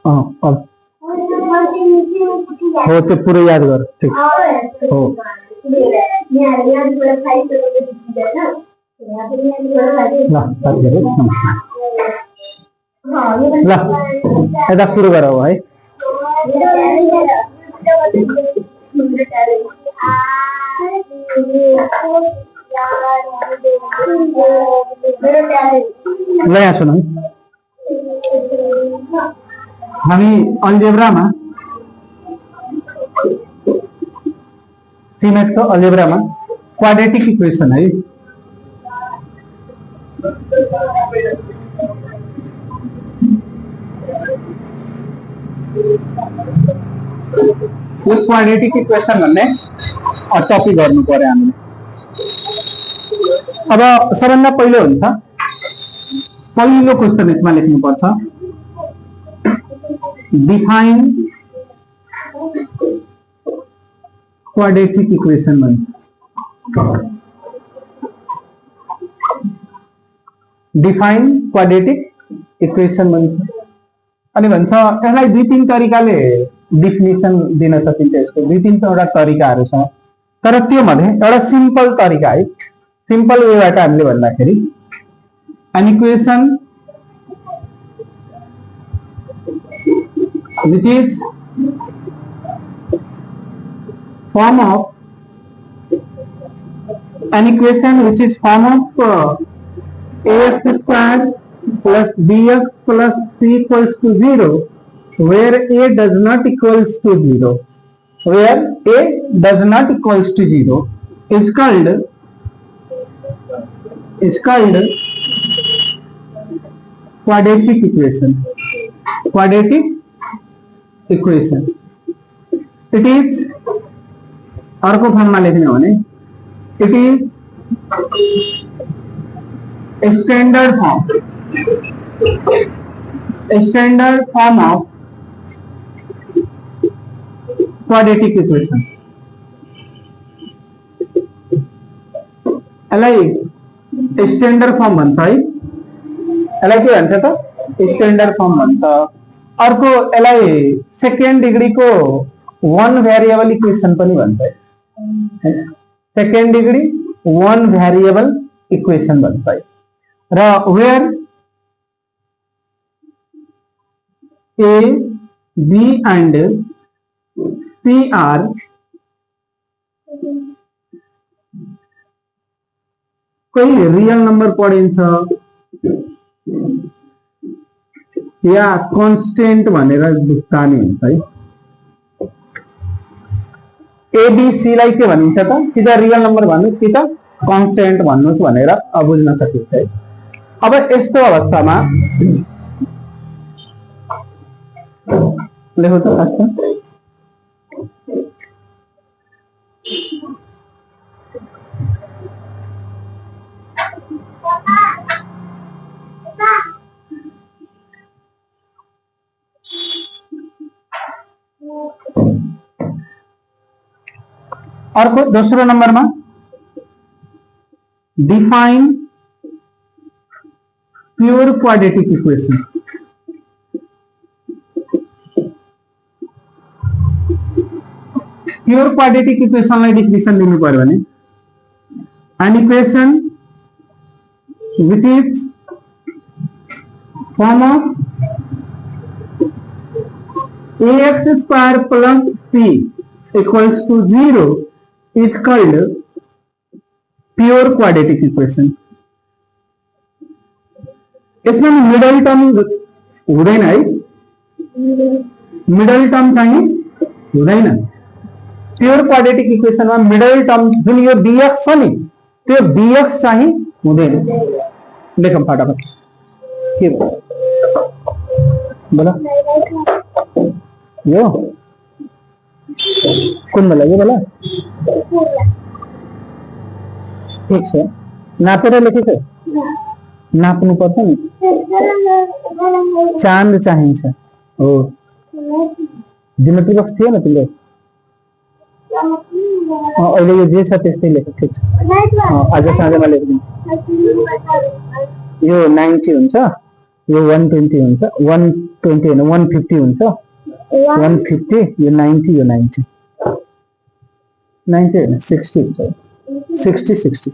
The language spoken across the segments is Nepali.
अब हो त्यो पुरै याद गर ठीक हो ल साथीहरु नमस्कार ल यता सुरु गरौ है ल यहाँ सुनौ हामी अल्जेब्रामा सीमेट को अल्जेब्रामा क्वाड्रेटिक इक्वेसन है यो क्वाड्रेटिक इक्वेसन भन्ने टपिक गर्नु पर्यो हामीले अब सबभन्दा पहिलो हुन्छ पहिलो क्वेशन यसमा लेख्नु पर्छ डिफाइन क्वाड्रेटिक इक्वेसन भन्छ डिफाइन क्वाड्रेटिक इक्वेसन भन्छ अनि भन्छ यसलाई दुई तीन तरिकाले डिफिनिसन दिन सकिन्छ यसको दुई तीनवटा तरिकाहरू छ तर त्यो मध्ये एउटा सिम्पल तरिका है सिम्पल वेबाट हामीले भन्दाखेरि an equation which is form of ax square plus bx plus c equals to 0 where a does not equals to 0 is called quadratic equation it is अर्को फर्ममा लेख्ने हो भने it is a standard form of quadratic equation यसलाई स्टैंडर्ड फॉर्म भन्छ है यसलाई के भन्छ त स्टैंडर्ड फॉर्म भन्छ अर्को यसलाई सेकेन्ड डिग्री को वन भेरिएबल इक्वेशन पनि भन्छ है second degree one variable equation भन्छ है र where a b and c are कोही रियल नंबर पढिन्छ या कन्स्टेन्ट भनेर बुझ्तानी हुन्छ है एबीसी लाई के भनिन्छ त कि त रियल नंबर भन्नुस् कि त कन्स्टेन्ट भन्नुस् भनेर बुझ्न सकिन्छ है अब यस्तो अवस्थामा लेखो त अच्छा अर्को दोस्रो नम्बरमा define pure quadratic equation pure quadratic इक्वेशनलाई डिफिनिसन दिनु पर्यो भने an equation which is form of ax square plus c equals to 0 is called pure quadratic equation. इसमें मिडल टर्म हुँदैन है मिडल टर्म चाहिँ हुँदैन प्योर क्वाड्रेटिक इक्वेशन में मिडल टर्म जुन यो bx छ नि त्यो bx चाहिँ हुँदैन लेखौं फटाफट के बोला यो कुन बेला यो बेला ठीक छ नापेर लेखेको नाप्नु पर्छ नि चाँद चाहिन्छ हो ज्योमेट्री बक्स थियो न तिम्रो अहिले यो जे छ त्यस्तै लेख ठीक छ आज साँझमा लेखिदिन्छु यो 90 हुन्छ यो 120 हुन्छ, 120 होइन 150 हुन्छ, 150 यो 90 यो 90 90 होइन 60 हुन्छ, 60 60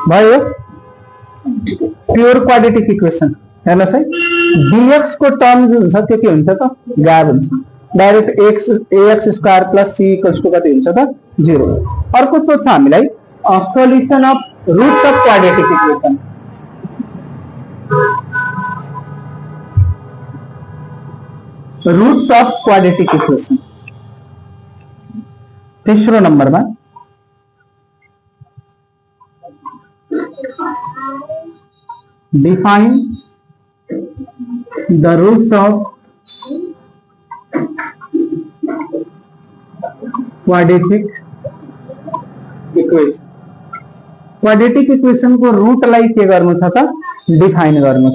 भयो। प्योर क्वाड्रेटिक इक्वेसन हेर्नुहोस् है, dx को टर्म जुन हुन्छ त्यो के हुन्छ त गायब हुन्छ, direct ax square plus c equals to कति हुन्छ त 0। अर्को सोध्छ हामीलाई solution of roots of quadratic equation. Roots of quadratic equation तेस्रो नम्बरमा define the roots of quadratic equation। Quadratic equation को रूट लाई के गर्नु छ त डिफाइन गर्नु छ।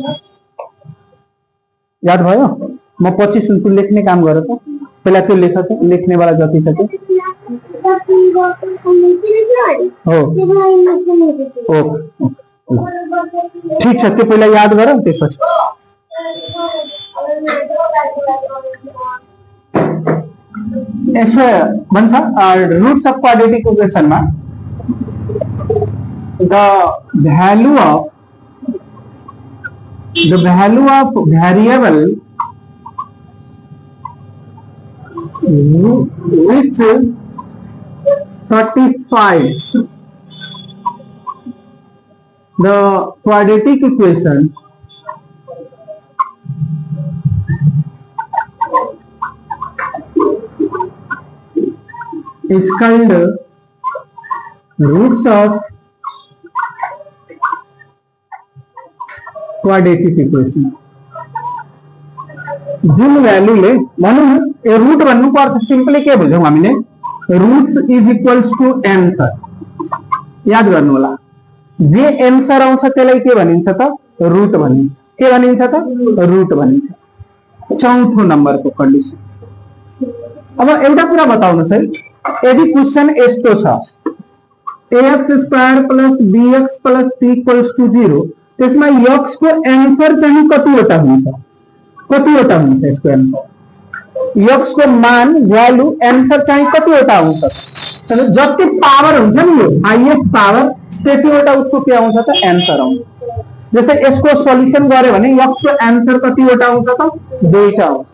याद भयो? म 25 उनको लेख्ने काम गरेँ त पहिला त्यो लेख त लेख्ने वाला जति सक्यो हो। ठीक छ, त्यो पहिला याद गर त्यसपछि यसो भन्छ रूट्स अफ क्वाड्रेटिक इक्वेसनमा the value of variable which satisfies the quadratic equation is called roots of quadratic equation. जुन भ्यालुले भनौँ ए रुट भन्नुको अर्थ सिम्पली के बुझ्यौँ हामीले, roots is equals to answer. याद गर्नु होला, जे एन्सर आउँछ त्यसलाई के भनिन्छ त रुट भनिन्छ। के भनिन्छ त रुट भनिन्छ। चौथो नम्बरको कन्डिसन। अब एउटा कुरा बताउनुहोस् है, यदि क्वेसन यस्तो छ ax square plus bx plus c equals to 0, त्यसमा x को एन्सर चाहिँ कतिवटा हुन्छ, कतिवटा हुन्छ यसको एन्सर, x को मान भ्यालु एन्सर चाहिँ कतिवटा आउँछ। जति पावर हुन्छ नि यो हाईएस्ट पावर त्यतिवटा उसको के आउँछ त एन्सर आउँछ। जस्तै यसको सल्युसन गरे भने x को एन्सर कतिवटा आउँछ त दुईटा आउँछ।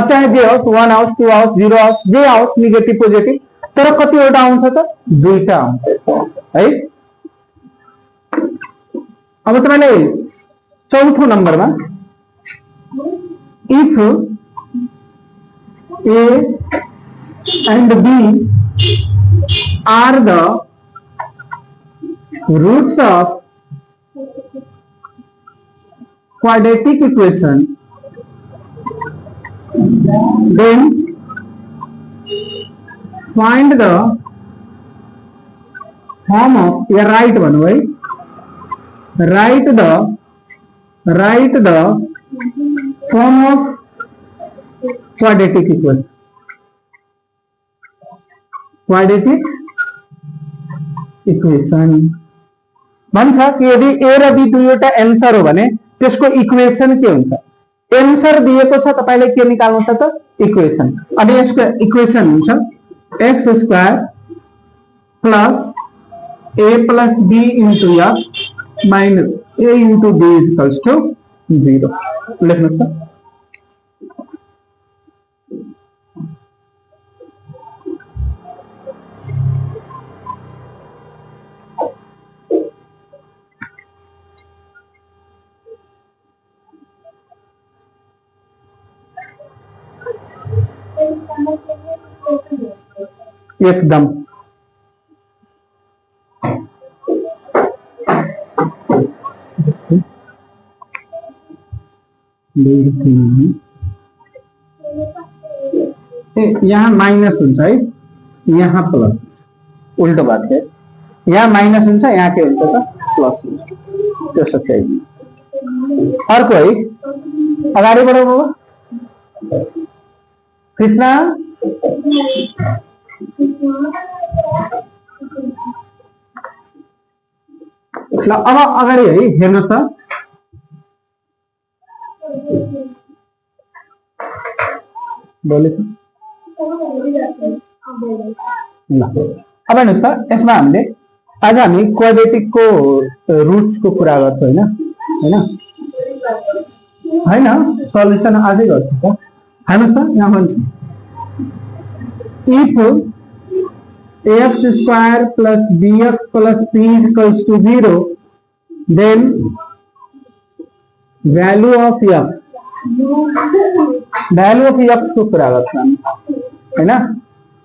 चाहे जे होस् 1 आओस् 2 आओस् 0 आओस् जे आओस् नेगेटिभ पोजिटिभ, तर कतिवटा आउँछ त दुईटा आउँछ है। अब तपाईले चौथो नम्बरमा if a and b are the roots of quadratic equation, then find the form of a right one way, write the form of quadratic equation। Quadratic equation भन्छ कि यदि a र b दुईवटा एन्सर हो भने त्यसको इक्वेसन के हुन्छ। एन्सर दिएको छ, तपाईले के निकाल्नु छ त इक्वेसन। अनि यसको इक्वेसन हुन्छ x square plus a plus b into f minus a into b equals to 0। लेख्नुहोस् त। एकदम यहाँ माइनस हुन्छ है, यहाँ प्लस, उल्टो बात है। यहाँ माइनस हुन्छ, यहाँ के हुन्छ त प्लस हुन्छ। त्यसो चाहिँ अर्को है, अगाडि बढाउ बाबा कृष्ण। अब अगाडि है हेर्नुहोस् त, बोले ल अब हेर्नुहोस् त यसमा हामीले आज हामी क्वाड्रेटिकको रुट्सको कुरा गर्छौँ होइन होइन सल्युसन आजै गर्छु त हेर्नुहोस् त यहाँ भन्छ if ax square plus bx plus c equals to 0 then value of x को कुरा गर्छौँ हैन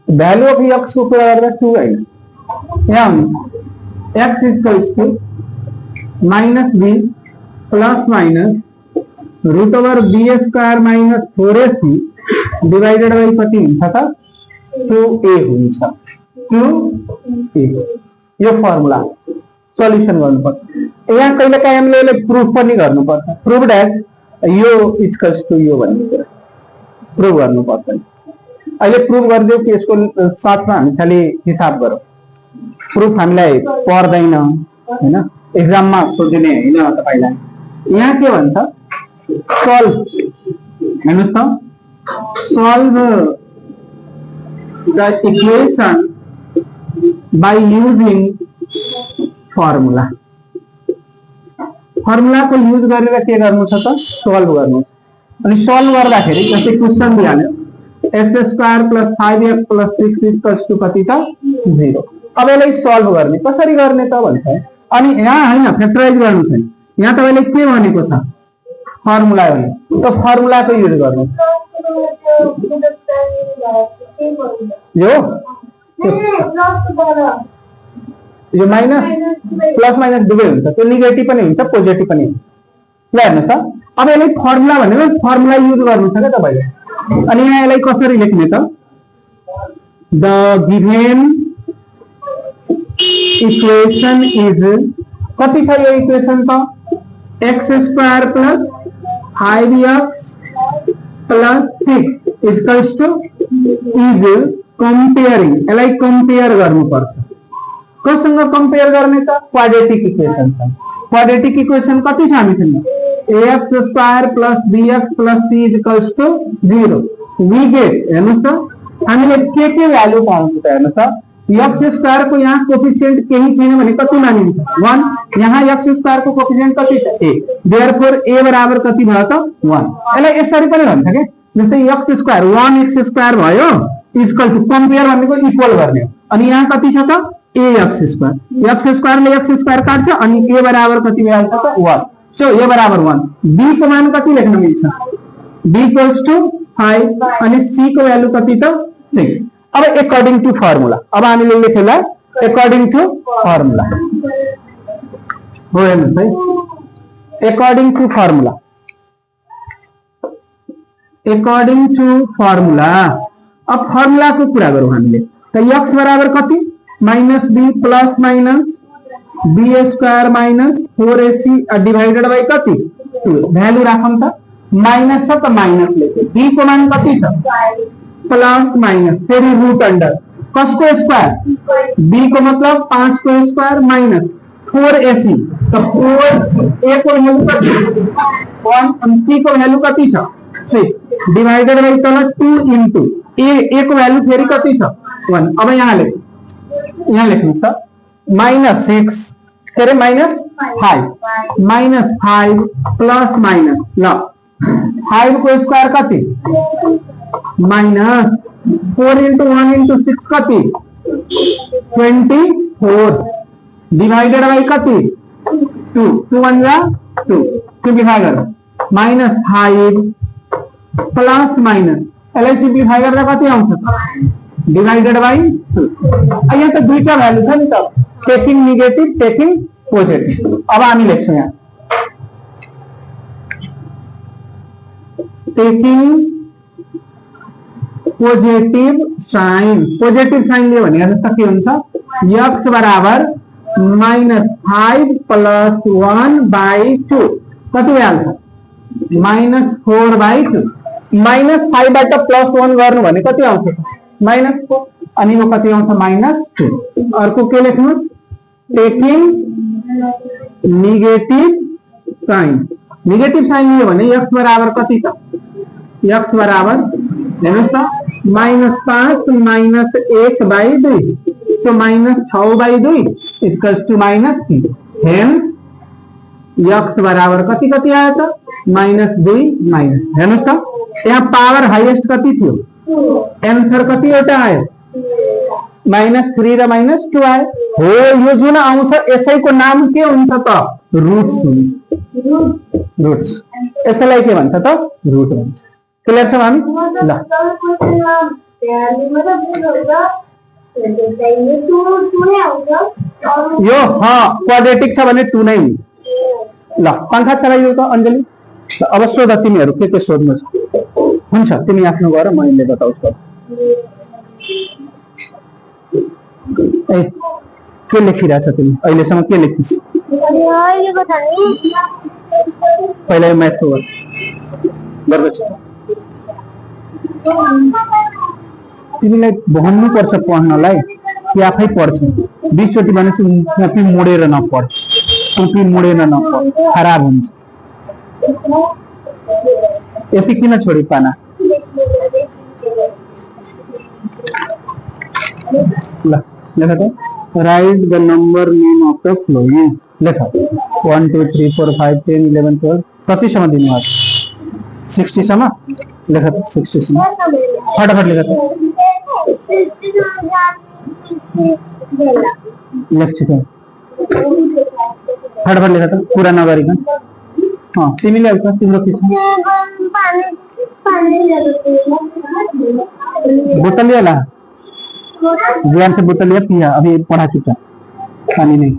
value of x को कुरा गर्दा 2 हैन यहाँ x equals to minus b plus minus root over b square minus 4ac divided by कति हुन्छ त 2a हुन्छ 2a यो फर्मुला सल्युसन गर्नुपर्छ यहाँ कहिलेकाहीँ हामीले प्रुफ पनि गर्नुपर्छ प्रुफ दैट यो इक्वल्स टु यो भन्ने कुरा प्रुफ गर्नुपर्छ अहिले प्रुफ गरिदियो कि यसको साथमा हामी खाली हिसाब गरौँ प्रुफ हामीलाई पर्दैन हैन एक्जाममा सोधिने हैन तपाईलाई यहाँ के भन्छ सल्भ हेर्नुस् त solve the equation by using formula को यूज गरेर के गर्नु छ त सल्भ गर्नु अनि सल्भ गर्दाखेरि जस्तै क्वेशन दिहाल्यो x square plus 5x plus 6 equals to कति त 0 अब यसलाई सल्भ गर्ने कसरी गर्ने त भन्छ अनि यहाँ हैन फ्याक्टराइज गर्नु छैन यहाँ तपाईले के भनेको छ फर्मुला भने त फर्मुलाको युज गर्नु यो माइनस प्लस माइनस दुवै हुन्छ त्यो नेगेटिभ पनि हुन्छ पोजिटिभ पनि हुन्छ ल हेर्नुस् त अब यसलाई फर्मुला भनेको फर्मुला युज गर्नु छ के तपाईले अनि यहाँ यसलाई कसरी लेख्ने त द गिभन इक्वेसन इज कति छ यो इक्वेसन त x square plus 5x plus 6 equals to is comparing यसलाई कंपेयर गर्नुपर्छ कसँग कंपेयर गर्ने त क्वाड्रेटिक इक्वेसन छ क्वाड्रेटिक इक्वेसन कति छ हामीसँग ax square plus bx plus c equals to 0 we get हेर्नुस् त हामीले के भ्यालु पाउँछ त हेर्नुस् त x स्क्वायर को यहाँ कोएफिशिएंट केही छैन भने कति मानिन्छ 1 यहाँ x स्क्वायर को कोएफिशिएंट कति छ a देयरफोर a बराबर कति भयो त 1 यसलाई यसरी पनि भन्छ के जस्तै x स्क्वायर 1x स्क्वायर भयो इक्वल टु कंपेयर भनेको इक्वल गर्ने हो अनि यहाँ कति छ त ax स्क्वायर x स्क्वायर ले x स्क्वायर काट्छ अनि a बराबर कति भइहाल्छ त 1 सो a बराबर 1 b को मान कति लेख्न मिल्छ b इक्वल्स टु 5 अनि c को भ्यालु कति त 6 अब अकॉर्डिंग टू फर्मुला अब हामीले लेखेला अकॉर्डिंग टू फर्मुला हो हेर्नुस् है अकॉर्डिंग टू फर्मुला अब फर्मुला को कुरा गरौँ हामीले त x बराबर कति minus b plus minus b square minus 4ac divided by कति 2 भ्यालु राखौं त माइनस छ त माइनस लेख्यो b को मान कति छ प्लस माइनस फेरि रूट अंडर कसको स्क्वायर b को मतलब 5 को स्क्वायर माइनस 4ac तो 4 a को वैल्यू कति 1 और c को वैल्यू कति छ 6 डिवाइडेड बाइ तल 2 इन्टु a को वैल्यू फेरि कति छ 1 अब यहाँ लेख्नुस् त -6 फेरि -5 प्लस माइनस ल 5 को स्क्वायर कति माइनस 4 इंटू 1 इंटू 6 कति 24 डिवाइडेड बाई कति 2 2 1 जा 2 सिंप्लिफाई करो -5 प्लस माइनस एलआई सिंप्लिफाई गर्दा कति आउँछ डिवाइडेड बाई 2 यहाँ त दुईटा भ्यालु छ नि त टेकिङ नेगेटिभ टेकिङ पोजिटिभ अब हामी लेख्छौं यहाँ टेकिङ पॉजिटिव साइन ले भने जस्तो के हुन्छ x बराबर -5 प्लस 1 बाइ 2 कति भइहाल्छ -4/2 -5 बाट +1 गर्नु भने कति आउँछ -4 अनि यो कति आउँछ -2 अर्को के लेख्नुस् taking negative sign negative sign लियो भने x बराबर कति त x बराबर हेर्नुस् त -5 -1/2 so -6/2 equals to -3 hence x बराबर कति कति आयो त -2 हेर्नुस् त यहाँ पावर हाईएस्ट कति थियो एन्सर कतिवटा आयो -3 र -2 आयो हो यो जुन आउँछ यसैको नाम के हुन्छ त रुट्स हुन्छ रुट्स यसैलाई के भन्छ त रुट भन्छ क्लियर छ हामी ल यो क्वाड्रेटिक छ भने 2 नै ल पंखा चलाइयो त अञ्जली अब सोध तिमीहरू के सोध्नु छ हुन्छ तिमी आफ्नो गर मैले बताउँछु के लेखिरहेछ तिमी अहिलेसम्म के लेखिस् पहिला म्याथ गर्दछ तिमीलाई भन्नुपर्छ पढ्नलाई कि आफै पढ्छ 20 चोटि भनेपछि कपी मोडेर नपढ कपी मोडेर नपढ खराब हुन्छ यति किन छोडी पाना ल लेख त right the number name of the flowing लेख 1 2 3 4 5 10 11 12 कति सम्म दिनु हो 60 सम्म लेख त 60 सम्म फटाफट लेख त लेख्छ त फटाफट लेख त पूरा नगरिकन तिमीले अब तिम्रो के छ बोतल लिया ज्ञान से बोतल लिया पिया अभी पढ़ा चुका पानी नहीं